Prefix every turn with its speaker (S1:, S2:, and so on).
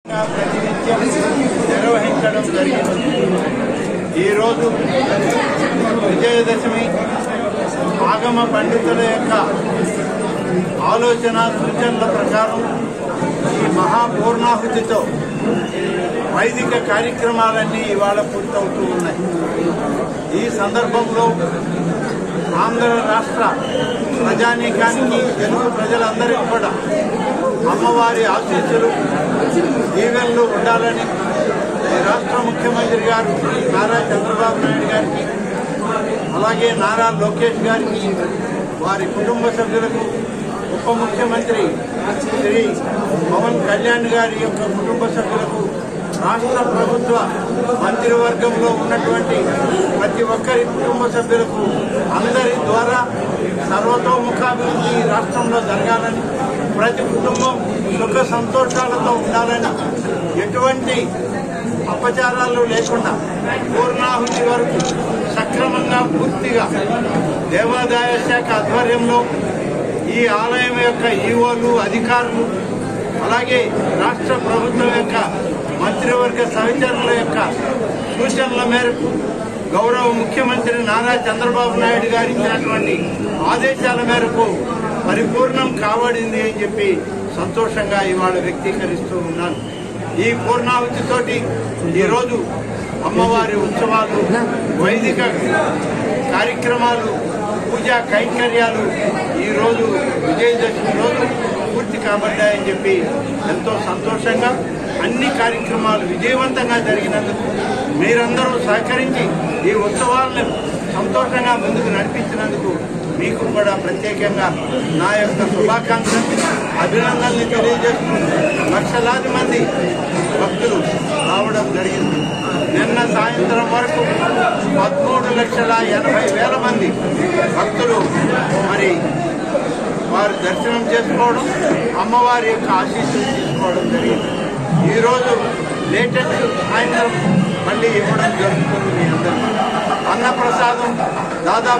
S1: ప్రతినిత్యం నిర్వహించడం జరిగింది. ఈరోజు విజయదశమి ఆగమ పండితుల యొక్క ఆలోచన సూచనల ప్రకారం ఈ మహాపూర్ణాహుతితో వైదిక కార్యక్రమాలన్నీ ఇవాళ పూర్తవుతూ ఉన్నాయి. ఈ సందర్భంలో ఆంధ్ర రాష్ట్ర ప్రజానీకానికి, తెలుగు ప్రజలందరికీ కూడా అమ్మవారి ఆశీస్సులు, దీవెనలు ఉండాలని ఈ రాష్ట్ర ముఖ్యమంత్రి గారు నారా చంద్రబాబు నాయుడు గారికి, అలాగే నారా లోకేష్ గారికి, వారి కుటుంబ సభ్యులకు, ఉప ముఖ్యమంత్రి శ్రీ పవన్ కళ్యాణ్ గారి యొక్క కుటుంబ సభ్యులకు, రాష్ట్ర ప్రభుత్వ మంత్రివర్గంలో ఉన్నటువంటి ప్రతి ఒక్కరి కుటుంబ సభ్యులకు అందరి ద్వారా సర్వతోముఖాభివృద్ధి రాష్ట్రంలో జరగాలని, ప్రతి కుటుంబం సుఖ సంతోషాలతో ఉండాలని, ఎటువంటి అపచారాలు లేకుండా పూర్ణాహుతి వరకు సక్రమంగా పూర్తిగా దేవాదాయ శాఖ ఆధ్వర్యంలో ఈ ఆలయం యొక్క ఈవోలు, అధికారులు, అలాగే రాష్ట్ర ప్రభుత్వం యొక్క మంత్రివర్గ సహచరుల యొక్క సూచనల మేరకు గౌరవ ముఖ్యమంత్రి నారా చంద్రబాబు నాయుడు గారు ఇచ్చినటువంటి ఆదేశాల మేరకు పరిపూర్ణం కాబడింది అని చెప్పి సంతోషంగా ఇవాళ వ్యక్తీకరిస్తూ ఉన్నాను. ఈ పూర్ణాహుతితోటి ఈరోజు అమ్మవారి ఉత్సవాలు, వైదిక కార్యక్రమాలు, పూజా కైంకర్యాలు ఈరోజు విజయదశమి రోజు పూర్తి కాబడ్డాయని చెప్పి ఎంతో సంతోషంగా అన్ని కార్యక్రమాలు విజయవంతంగా జరిగినందుకు మీరందరూ సహకరించి ఈ ఉత్సవాలను సంతోషంగా ముందుకు నడిపించినందుకు మీకు కూడా ప్రత్యేకంగా నా యొక్క శుభాకాంక్షలు, అభినందనలు తెలియజేస్తూ లక్షలాది మంది భక్తులు రావడం జరిగింది. నిన్న సాయంత్రం వరకు 13,80,000 మంది భక్తులు మరి వారు దర్శనం చేసుకోవడం, అమ్మవారి యొక్క ఆశీస్సులు తీసుకోవడం జరిగింది. ఈరోజు లేటెస్ట్ సాయంత్రం మళ్ళీ ఇవ్వడం జరుగుతుంది. మీ అందరికీ అన్నప్రసాదం దాదాపు